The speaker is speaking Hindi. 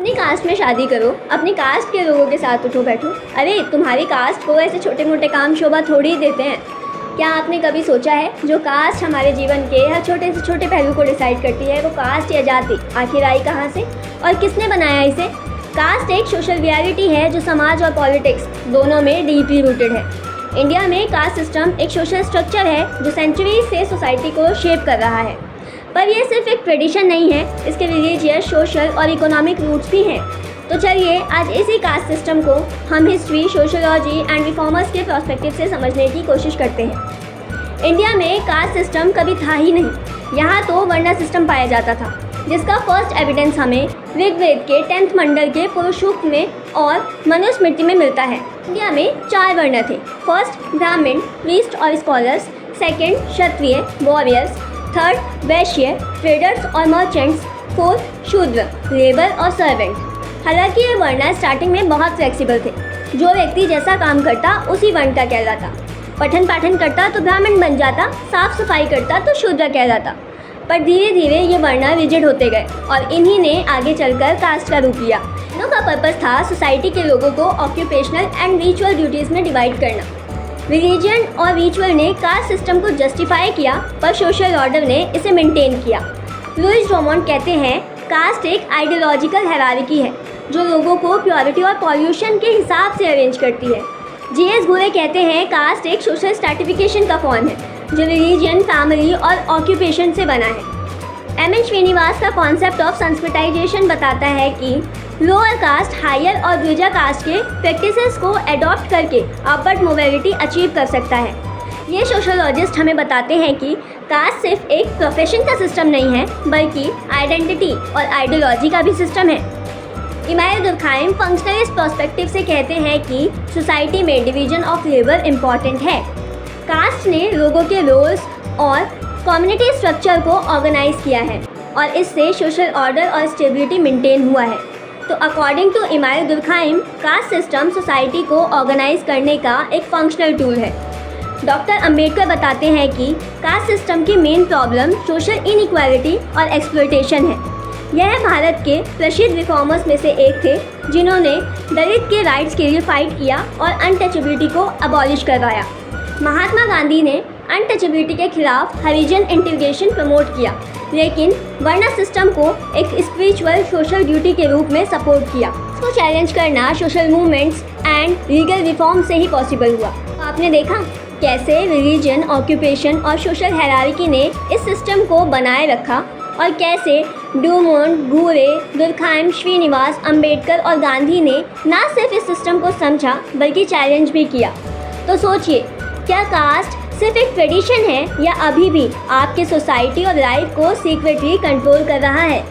अपनी कास्ट में शादी करो, अपनी कास्ट के लोगों के साथ उठो बैठो। अरे तुम्हारी कास्ट को ऐसे छोटे मोटे काम शोभा थोड़ी ही देते हैं। क्या आपने कभी सोचा है जो कास्ट हमारे जीवन के हर छोटे से छोटे पहलू को डिसाइड करती है वो कास्ट या जाति आखिर आई कहाँ से और किसने बनाया इसे? कास्ट एक सोशल रियलिटी है जो समाज और पॉलिटिक्स दोनों में डीपली रूटेड है। इंडिया में कास्ट सिस्टम एक सोशल स्ट्रक्चर है जो सेंचुरी से सोसाइटी को शेप कर रहा है। पर यह सिर्फ एक ट्रेडिशन नहीं है, इसके रिलीजियस, सोशल और इकोनॉमिक रूट्स भी हैं। तो चलिए आज इसी कास्ट सिस्टम को हम हिस्ट्री, सोशियोलॉजी एंड रिफॉर्मर्स के पर्सपेक्टिव से समझने की कोशिश करते हैं। इंडिया में कास्ट सिस्टम कभी था ही नहीं। यहाँ तो वर्ण सिस्टम पाया जाता था, जिसका फर्स्ट एविडेंस हमें ऋग्वेद के 10th मंडल के पुरुषसूक्त में और मनुस्मृति में मिलता है। इंडिया में 4 वर्ण थे। फर्स्ट ब्राह्मण, प्रीस्ट और स्कॉलर्स। सेकेंड क्षत्रिय, वॉरियर्स। थर्ड वैश्य, ट्रेडर्स और मर्चेंट्स। फोर्थ शूद्र, लेबर और सर्वेंट। हालांकि ये वर्ण स्टार्टिंग में बहुत फ्लेक्सिबल थे। जो व्यक्ति जैसा काम करता उसी वर्ण का कहलाता। पठन पाठन करता तो ब्राह्मण बन जाता, साफ सफाई करता तो शूद्र कहलाता। पर धीरे धीरे ये वर्ण रिजिड होते गए और इन्हीं ने आगे चलकर कास्ट का रूप लिया। इनों का पर्पस था सोसाइटी के लोगों को ऑक्यूपेशनल एंड रिचुअल ड्यूटीज़ में डिवाइड करना। रिलीजन और रिचुअल ने कास्ट सिस्टम को जस्टिफाई किया, पर सोशल ऑर्डर ने इसे मेंटेन किया। लुइस ड्रॉमोंट कहते हैं कास्ट एक आइडियोलॉजिकल हायरार्की है जो लोगों को प्योरिटी और पॉल्यूशन के हिसाब से अरेंज करती है। जीएस घुरे कहते हैं कास्ट एक सोशल स्ट्रैटिफिकेशन का फॉर्म है जो रिलीजन, फैमिली और ऑक्यूपेशन से बना है। एम.एन. श्रीनिवास का कॉन्सेप्ट ऑफ संस्कृताइजेशन बताता है कि लोअर कास्ट हायर और द्विजा कास्ट के प्रैक्टिसेस को एडॉप्ट करके अपवर्ड मोबिलिटी अचीव कर सकता है। ये सोशोलॉजिस्ट हमें बताते हैं कि कास्ट सिर्फ एक प्रोफेशन का सिस्टम नहीं है, बल्कि आइडेंटिटी और आइडियोलॉजी का भी सिस्टम है। इमानुएल दुर्कहाइम फंक्शनलिस्ट पर्सपेक्टिव से कहते हैं कि सोसाइटी में डिवीजन ऑफ लेबर इम्पॉर्टेंट है। कास्ट ने लोगों के रोल्स और कम्युनिटी स्ट्रक्चर को ऑर्गेनाइज किया है और इससे सोशल ऑर्डर और स्टेबिलिटी मेंटेन हुआ है। तो according to Emmanuel Durkheim, caste system society को ऑर्गेनाइज करने का एक फंक्शनल टूल है। डॉक्टर अंबेडकर बताते हैं कि कास्ट सिस्टम की मेन प्रॉब्लम सोशल इनइक्वालिटी और एक्सप्लॉयटेशन है। यह भारत के प्रसिद्ध रिफॉर्मर्स में से एक थे जिन्होंने दलित के राइट्स के लिए फाइट किया और अनटचेबिलिटी को अबॉलिश करवाया। महात्मा गांधी ने अनटचेबिलिटी के खिलाफ हरिजन इंटीग्रेशन प्रमोट किया, लेकिन वर्ण सिस्टम को एक स्पिरिचुअल सोशल ड्यूटी के रूप में सपोर्ट किया। इसको चैलेंज करना social movements and legal reform से ही पॉसिबल हुआ। तो आपने देखा कैसे रिलीजन, ऑक्यूपेशन और सोशल हायरार्की ने इस सिस्टम को बनाए रखा और कैसे ड्यूमोंट, घुरे, दुर्कहाइम, श्रीनिवास, अंबेडकर और गांधी ने न सिर्फ इस सिस्टम को समझा बल्कि चैलेंज भी किया। तो सोचिए, क्या कास्ट सिर्फ एक ट्रेडिशन है या अभी भी आपके सोसाइटी और लाइफ को सीक्रेटली कंट्रोल कर रहा है?